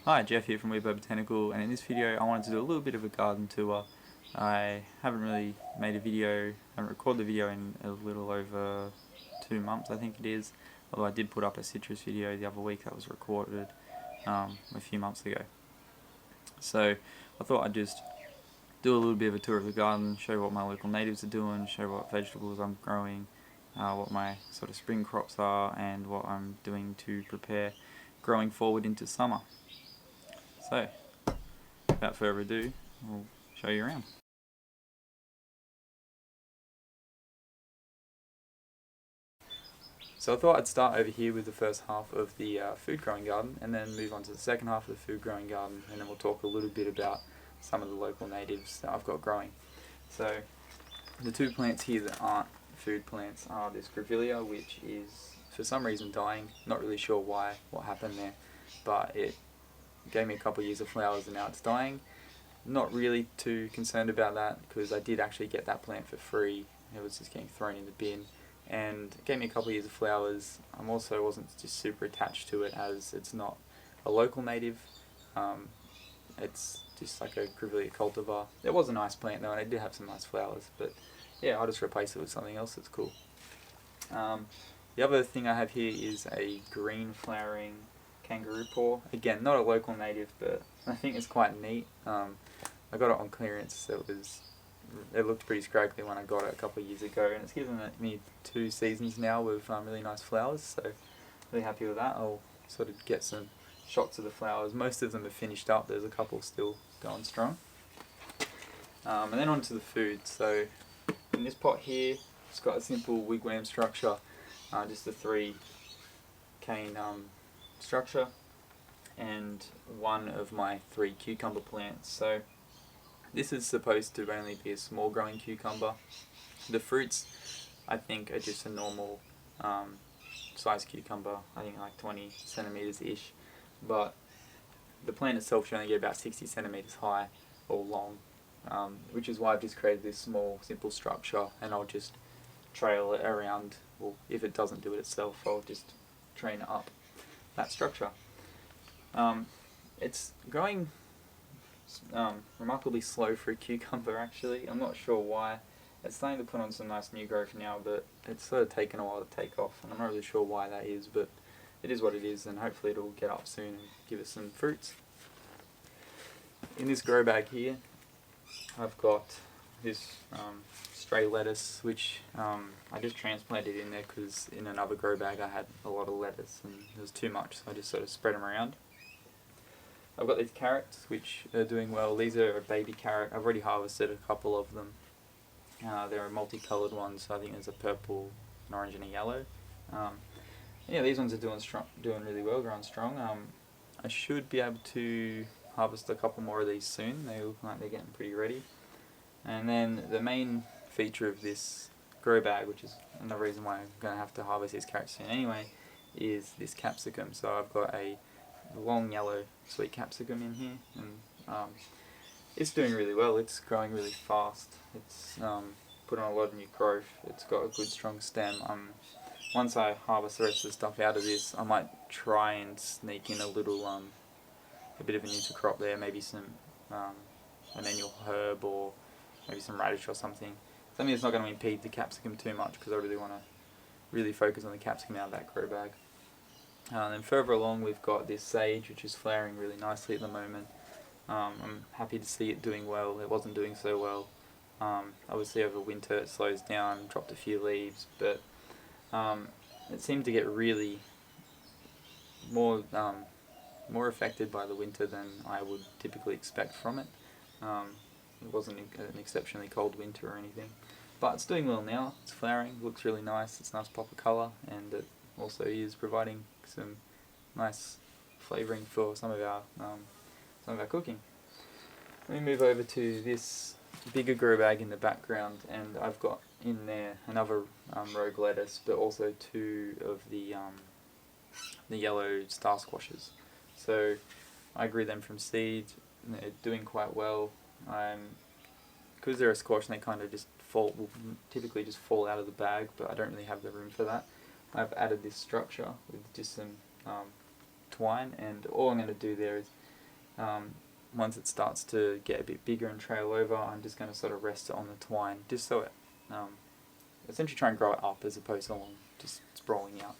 Hi, Jeff here from Weebo Botanical, and in this video I wanted to do a little bit of a garden tour. I haven't really made a video, haven't recorded the video in a little over 2 months I think it is, although I did put up a citrus video the other week that was recorded a few months ago. So I thought I'd just do a little bit of a tour of the garden, show what my local natives are doing, show what vegetables I'm growing, what my sort of spring crops are, and what I'm doing to prepare growing forward into summer. So, without further ado, I'll show you around. So I thought I'd start over here with the first half of the food growing garden and then move on to the second half of the food growing garden, and then we'll talk a little bit about some of the local natives that I've got growing. So the two plants here that aren't food plants are this grevillea, which is for some reason dying. Not really sure why, what happened there, but it gave me a couple of years of flowers and now it's dying. Not really too concerned about that because I did actually get that plant for free. It was just getting thrown in the bin, and it gave me a couple of years of flowers. I also wasn't just super attached to it as it's not a local native. It's just like a grevillea cultivar. It was a nice plant though, and it did have some nice flowers, but yeah, I'll just replace it with something else that's cool. The other thing I have here is a green flowering kangaroo paw. Again, not a local native, but I think it's quite neat. I got it on clearance, so it looked pretty scraggly when I got it a couple of years ago, and it's given me 2 seasons now with really nice flowers, so really happy with that. I'll sort of get some shots of the flowers. Most of them are finished up, there's a couple still going strong. And then on to the food. So in this pot here, it's got a simple wigwam structure, just a 3 cane structure, and one of my 3 cucumber plants. So this is supposed to only be a small growing cucumber. The fruits, I think, are just a normal size cucumber, I think like 20 centimeters ish, but the plant itself should only get about 60 centimeters high or long, which is why I've just created this small simple structure, and I'll just trail it around. Well, if it doesn't do it itself, I'll just train it up that structure. It's growing remarkably slow for a cucumber actually. I'm not sure why. It's starting to put on some nice new growth now, but it's sort of taken a while to take off, and I'm not really sure why that is, but it is what it is, and hopefully it'll get up soon and give us some fruits. In this grow bag here, I've got this stray lettuce, which I just transplanted in there because in another grow bag I had a lot of lettuce and there was too much, so I just sort of spread them around. I've got these carrots, which are doing well. These are a baby carrot. I've already harvested a couple of them. There are multicoloured ones, so I think there's a purple, an orange and a yellow. Yeah, these ones are doing really well, growing strong. I should be able to harvest a couple more of these soon. They look like they're getting pretty ready. And then the main feature of this grow bag, which is another reason why I'm going to have to harvest these carrots soon anyway, is this capsicum. So I've got a long yellow sweet capsicum in here, and it's doing really well. It's growing really fast. It's put on a lot of new growth. It's got a good strong stem. Once I harvest the rest of the stuff out of this, I might try and sneak in a little a bit of an intercrop there, maybe some an annual herb or maybe some radish or something that's not going to impede the capsicum too much, because I really want to really focus on the capsicum out of that grow bag. Then further along we've got this sage, which is flowering really nicely at the moment. I'm happy to see it doing well. It wasn't doing so well. Obviously over winter it slows down, dropped a few leaves, but it seemed to get really more affected by the winter than I would typically expect from it. It wasn't an exceptionally cold winter or anything, but it's doing well now. It's flowering, looks really nice. It's a nice pop of colour, and it also is providing some nice flavouring for some of our cooking. Let me move over to this bigger grow bag in the background, and I've got in there another rogue lettuce, but also 2 of the yellow star squashes. So I grew them from seed, and they're doing quite well. Because they're a squash and they kind of just typically just fall out of the bag, but I don't really have the room for that. I've added this structure with just some twine, and all I'm going to do there is once it starts to get a bit bigger and trail over, I'm just going to sort of rest it on the twine, just so it essentially try and grow it up as opposed to along just sprawling out.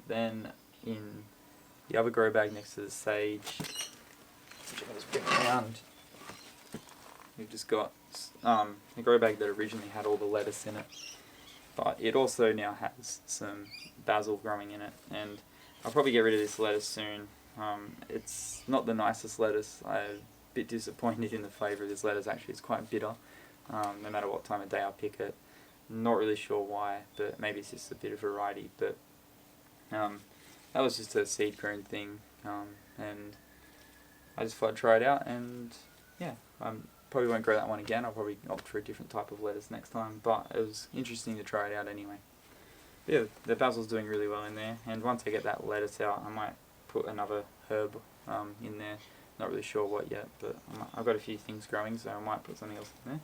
Then in the other grow bag next to the sage, which I'll just bring around, we've just got the grow bag that originally had all the lettuce in it, but it also now has some basil growing in it, and I'll probably get rid of this lettuce soon. It's not the nicest lettuce. I'm a bit disappointed in the flavour of this lettuce. Actually, it's quite bitter, no matter what time of day I pick it. Not really sure why, but maybe it's just a bit of variety. But that was just a seed grown thing, and I just thought I'd try it out, and yeah, I probably won't grow that one again. I'll probably opt for a different type of lettuce next time, but it was interesting to try it out anyway. But yeah, the basil's doing really well in there, and once I get that lettuce out, I might put another herb in there. Not really sure what yet, but I've got a few things growing, so I might put something else in there.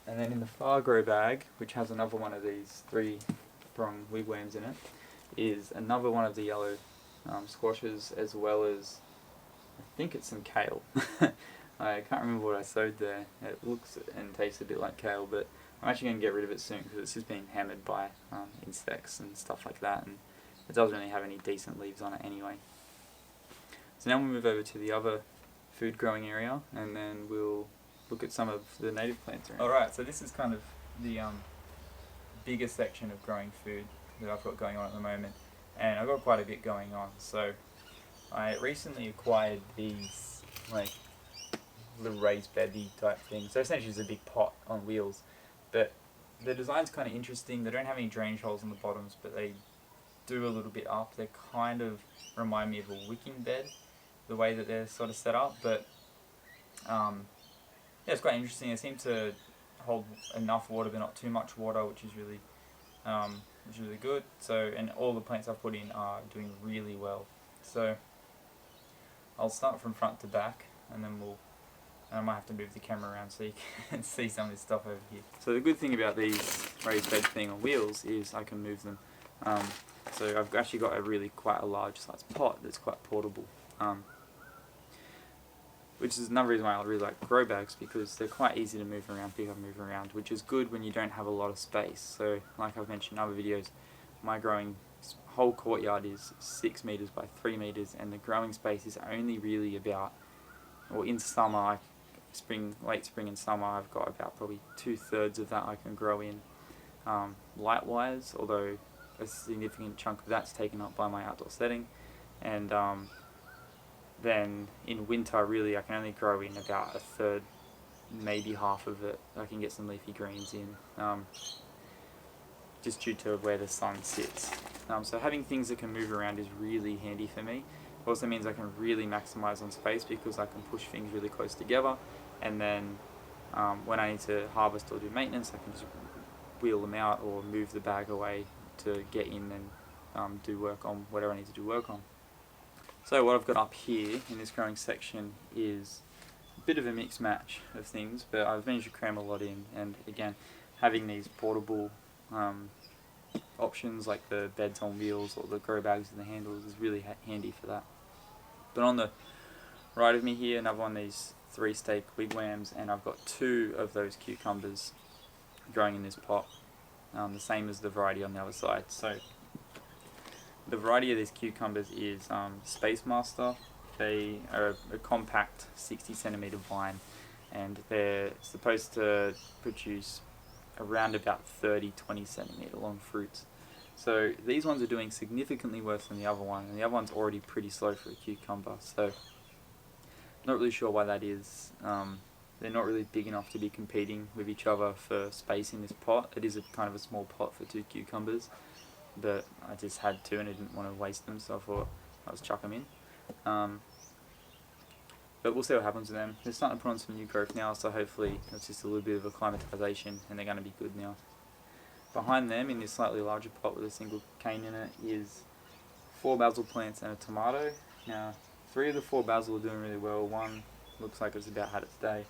And then in the far grow bag, which has another one of these 3-prong wigwams in it, is another one of the yellow squashes, as well as, I think it's some kale. I can't remember what I sowed there. It looks and tastes a bit like kale, but I'm actually going to get rid of it soon because it's just been hammered by insects and stuff like that, and it doesn't really have any decent leaves on it anyway. So now we'll move over to the other food growing area, and then we'll look at some of the native plants around. Alright, so this is kind of the bigger section of growing food that I've got going on at the moment, and I've got quite a bit going on. So I recently acquired these like little raised beddy type things. So essentially it's a big pot on wheels, but the design's kind of interesting. They don't have any drainage holes on the bottoms, but they do a little bit up. They kind of remind me of a wicking bed, the way that they're sort of set up, but yeah, it's quite interesting. They seem to hold enough water but not too much water, which is really good. So, and all the plants I've put in are doing really well. So I'll start from front to back, and then I might have to move the camera around so you can see some of this stuff over here. So the good thing about these raised bed thing on wheels is I can move them. So I've actually got quite a large size pot that's quite portable. Which is another reason why I really like grow bags, because they're quite easy to move around, pick up and move around, which is good when you don't have a lot of space. So like I've mentioned in other videos, my growing whole courtyard is 6 meters by 3 meters, and the growing space is only really about, or in summer, late spring and summer, I've got about probably 2/3 of that I can grow in light wise, although a significant chunk of that's taken up by my outdoor setting. And then in winter, really, I can only grow in about 1/3, maybe half of it. I can get some leafy greens in, just due to where the sun sits. So having things that can move around is really handy for me. It also means I can really maximize on space, because I can push things really close together, and then when I need to harvest or do maintenance, I can just wheel them out or move the bag away to get in and do work on whatever I need to do work on. So what I've got up here in this growing section is a bit of a mixed match of things, but I've managed to cram a lot in, and again, having these portable options like the beds on wheels or the grow bags and the handles is really handy for that. But on the right of me here, another one of these 3-stake wigwams, and I've got 2 of those cucumbers growing in this pot, the same as the variety on the other side. So the variety of these cucumbers is Space Master. They are a compact 60cm vine, and they're supposed to produce around about 30-20cm long fruits. So these ones are doing significantly worse than the other one, and the other one's already pretty slow for a cucumber, so not really sure why that is. They're not really big enough to be competing with each other for space in this pot. It is a kind of a small pot for 2 cucumbers, but I just had to and I didn't want to waste them, so I thought I'll just chuck them in. But we'll see what happens with them. They're starting to put on some new growth now, so hopefully it's just a little bit of acclimatization and they're going to be good now. Behind them, in this slightly larger pot with a single cane in it, is 4 basil plants and a tomato. Now, 3 of the 4 basil are doing really well. One looks like it's about had its day,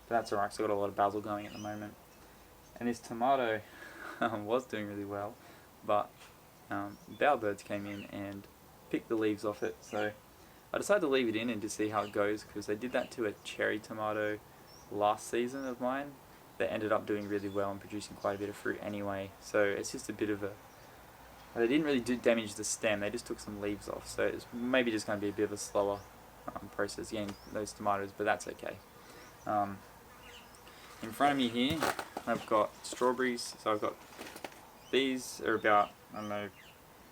but that's alright, so I've got a lot of basil going at the moment. And this tomato was doing really well, but bowerbirds came in and picked the leaves off it, so I decided to leave it in and to see how it goes, because they did that to a cherry tomato last season of mine that ended up doing really well and producing quite a bit of fruit anyway. So it's just a bit of a... They didn't really do damage the stem, they just took some leaves off. So it's maybe just going to be a bit of a slower process getting those tomatoes, but that's okay. In front of me here, I've got strawberries. So I've got... These are about, I don't know,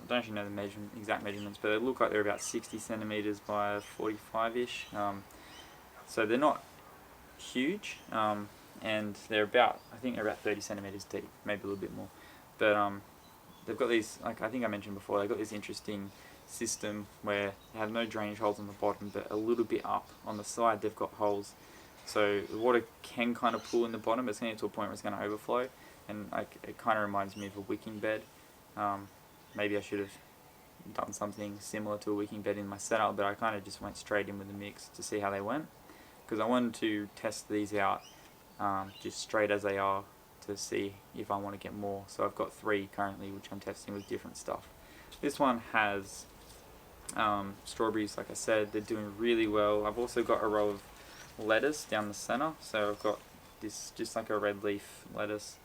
I don't actually know the exact measurements, but they look like they're about 60 centimeters by 45-ish. So they're not huge, and they're about, I think they're about 30 centimeters deep, maybe a little bit more. But they've got these, like I think I mentioned before, they've got this interesting system where they have no drainage holes on the bottom, but a little bit up on the side they've got holes. So the water can kind of pool in the bottom, but it's going to get to a point where it's going to overflow, and like it kind of reminds me of a wicking bed. Maybe I should have done something similar to a wicking bed in my setup, but I kind of just went straight in with the mix to see how they went, because I wanted to test these out just straight as they are to see if I want to get more. So I've got 3 currently which I'm testing with different stuff. This one has strawberries, like I said, they're doing really well. I've also got a row of lettuce down the center, so I've got this just like a red leaf lettuce.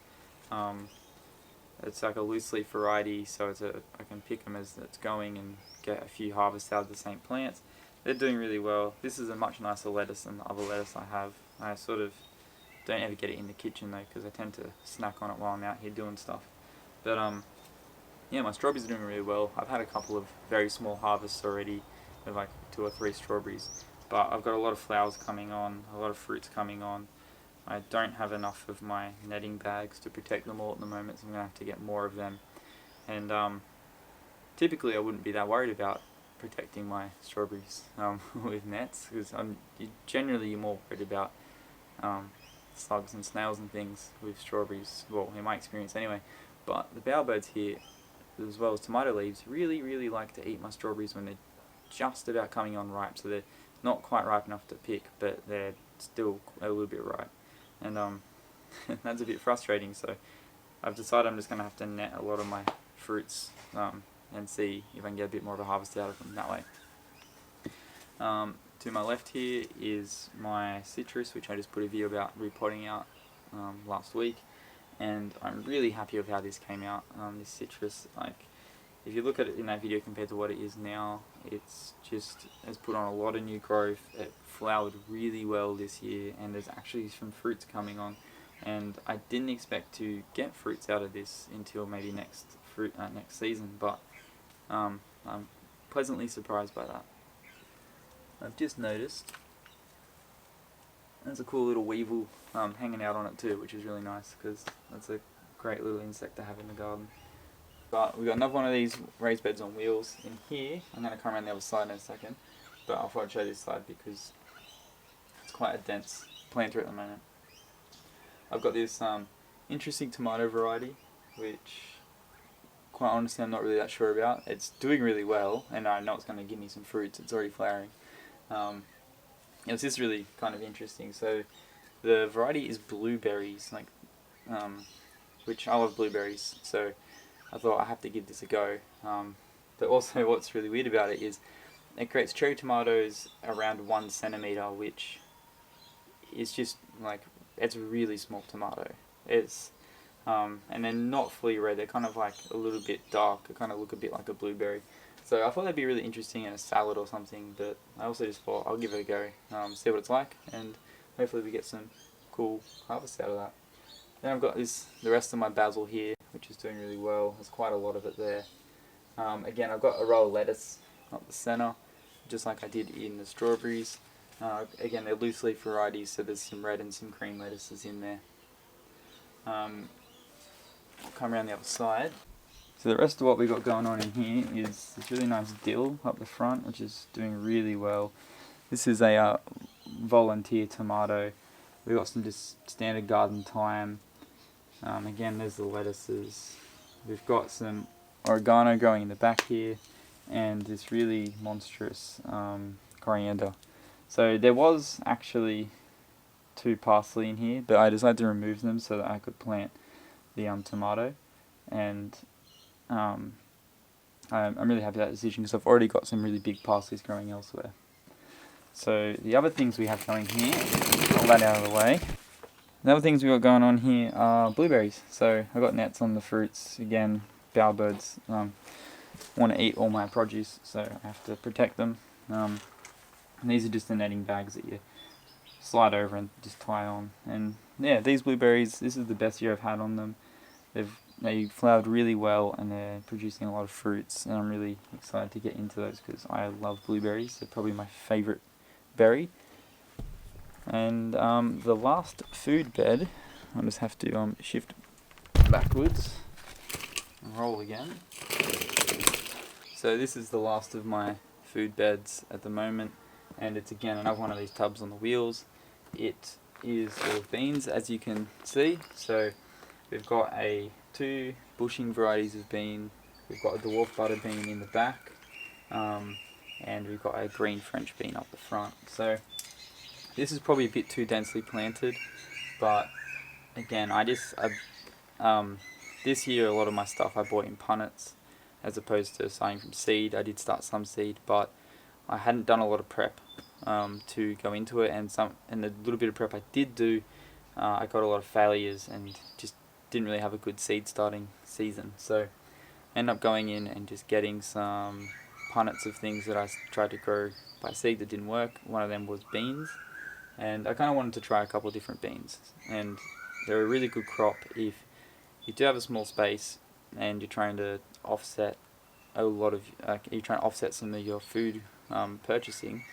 It's like a loose leaf variety, so I can pick them as it's going and get a few harvests out of the same plants. They're doing really well. This is a much nicer lettuce than the other lettuce I have. I sort of don't ever get it in the kitchen though, because I tend to snack on it while I'm out here doing stuff. But yeah, my strawberries are doing really well. I've had a couple of very small harvests already, with like 2 or 3 strawberries. But I've got a lot of flowers coming on, a lot of fruits coming on. I don't have enough of my netting bags to protect them all at the moment, so I'm going to have to get more of them. And typically I wouldn't be that worried about protecting my strawberries with nets, because generally you're more worried about slugs and snails and things with strawberries, well, in my experience anyway. But the bowerbirds here, as well as tomato leaves, really like to eat my strawberries when they're just about coming on ripe, so they're not quite ripe enough to pick, but they're still a little bit ripe. And that's a bit frustrating, so I've decided I'm just going to have to net a lot of my fruits and see if I can get a bit more of a harvest out of them that way. To my left here is my citrus, which I just put a video about repotting out last week, and I'm really happy with how this came out. This citrus, like, if you look at it in that video compared to what it is now, it's put on a lot of new growth. It flowered really well this year, and there's actually some fruits coming on, and I didn't expect to get fruits out of this until maybe next season, but I'm pleasantly surprised by that. I've just noticed there's a cool little weevil hanging out on it too, which is really nice, because that's a great little insect to have in the garden. But we've got another one of these raised beds on wheels in here. I'm going to come around the other side in a second, but I thought I'd show you this side because it's quite a dense planter at the moment. I've got this interesting tomato variety, which quite honestly I'm not really that sure about. It's doing really well, and I know it's going to give me some fruits. It's already flowering. It's just really kind of interesting. So the variety is blueberries, like, which I love blueberries, so I thought I have to give this a go. But also what's really weird about it is it creates cherry tomatoes around 1 centimeter, which is just like, it's a really small tomato. It's and they're not fully red, they're kind of like a little bit dark, they kind of look a bit like a blueberry. So I thought that'd be really interesting in a salad or something, but I also just thought I'll give it a go, see what it's like, and hopefully we get some cool harvest out of that. Then I've got the rest of my basil here, which is doing really well. There's quite a lot of it there. Again, I've got a row of lettuce up the center, just like I did in the strawberries. Again, they're loose leaf varieties, so there's some red and some green lettuces in there. I'll come around the other side. So the rest of what we've got going on in here is this really nice dill up the front, which is doing really well. This is a volunteer tomato. We've got some just standard garden thyme. Again, there's the lettuces. We've got some oregano growing in the back here, and this really monstrous coriander. So there was actually 2 parsley in here, but I decided to remove them so that I could plant the tomato, and I'm really happy with that decision, because I've already got some really big parsleys growing elsewhere. So the other things we have going here, all that out of the way. The other things we got going on here are blueberries. So I got nets on the fruits again. Bowerbirds want to eat all my produce, so I have to protect them. And these are just the netting bags that you slide over and just tie on. And yeah, these blueberries, this is the best year I've had on them. They flowered really well and they're producing a lot of fruits, and I'm really excited to get into those because I love blueberries. They're probably my favourite berry. And the last food bed, I'll just have to shift backwards and roll again. So this is the last of my food beds at the moment, and it's again another one of these tubs on the wheels. It is full of beans, as you can see. So we've got two bushing varieties of bean. We've got a dwarf butter bean in the back, and we've got a green French bean up the front. So this is probably a bit too densely planted, but again, this year a lot of my stuff I bought in punnets as opposed to starting from seed. I did start some seed, but I hadn't done a lot of prep to go into it, and the little bit of prep I did do, I got a lot of failures and just didn't really have a good seed starting season. So I ended up going in and just getting some punnets of things that I tried to grow by seed that didn't work. One of them was beans, and I kind of wanted to try a couple of different beans, and they're a really good crop if you do have a small space and you're trying to offset some of your food purchasing.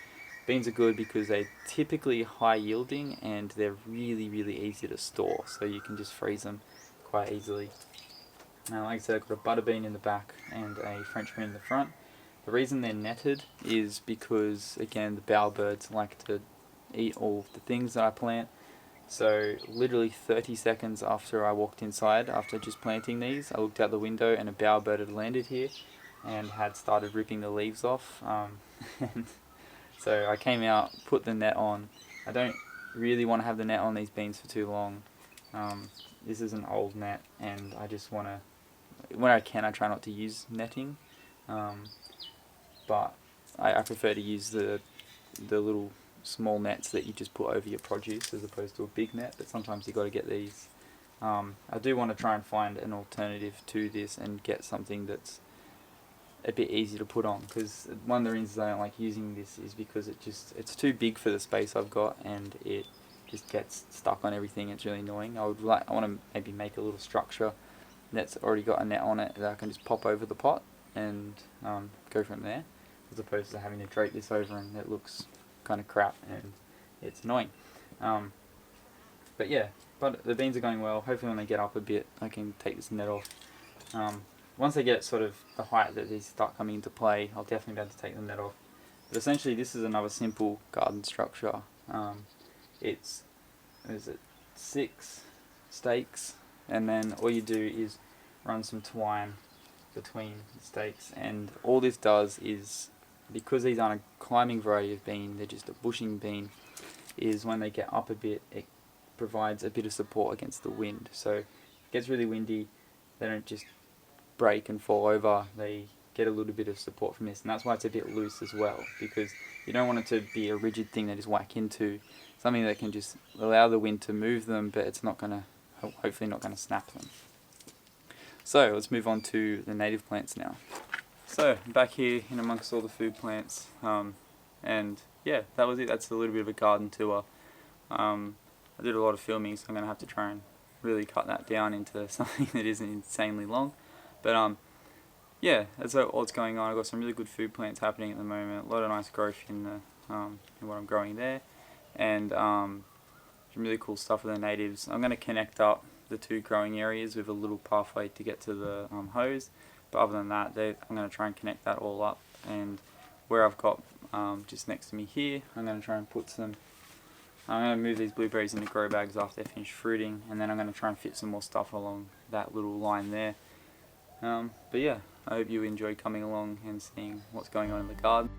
Beans are good because they're typically high yielding and they're really, really easy to store, so you can just freeze them quite easily. Now, like I said, I've got a butter bean in the back and a French bean in the front. The reason they're netted is because, again, the bowerbirds like to eat all the things that I plant. So literally 30 seconds after I walked inside, after just planting these, I looked out the window and a bowerbird had landed here and had started ripping the leaves off. So I came out, put the net on. I don't really want to have the net on these beans for too long. This is an old net, and I just want to, when I can, I try not to use netting. But I prefer to use the little small nets that you just put over your produce as opposed to a big net, but sometimes you got to get these. I do want to try and find an alternative to this and get something that's a bit easy to put on, because one of the reasons I don't like using this is because it's too big for the space I've got and it just gets stuck on everything. It's really annoying. I want to maybe make a little structure that's already got a net on it that I can just pop over the pot and go from there, as opposed to having to drape this over and it looks kind of crap and it's annoying. But yeah, but the beans are going well. Hopefully when they get up a bit I can take this net off. Once they get sort of the height that these start coming into play, I'll definitely be able to take the net off. But essentially this is another simple garden structure. It's 6 stakes, and then all you do is run some twine between the stakes, and all this does is, because these aren't a climbing variety of bean, they're just a bushing bean, is when they get up a bit it provides a bit of support against the wind. So if it gets really windy, they don't just break and fall over, they get a little bit of support from this, and that's why it's a bit loose as well, because you don't want it to be a rigid thing they just whack into, something that can just allow the wind to move them, but it's not going to, hopefully not going to snap them. So let's move on to the native plants now. So back here in amongst all the food plants, and yeah, that was it. That's a little bit of a garden tour. I did a lot of filming, so I'm going to have to try and really cut that down into something that isn't insanely long. But yeah, that's what's going on. I've got some really good food plants happening at the moment. A lot of nice growth in what I'm growing there, and some really cool stuff with the natives. I'm going to connect up the 2 growing areas with a little pathway to get to the hose. But other than that, I'm going to try and connect that all up. And where I've got just next to me here, I'm going to try and I'm going to move these blueberries into grow bags after they finish fruiting, and then I'm going to try and fit some more stuff along that little line there. But yeah, I hope you enjoy coming along and seeing what's going on in the garden.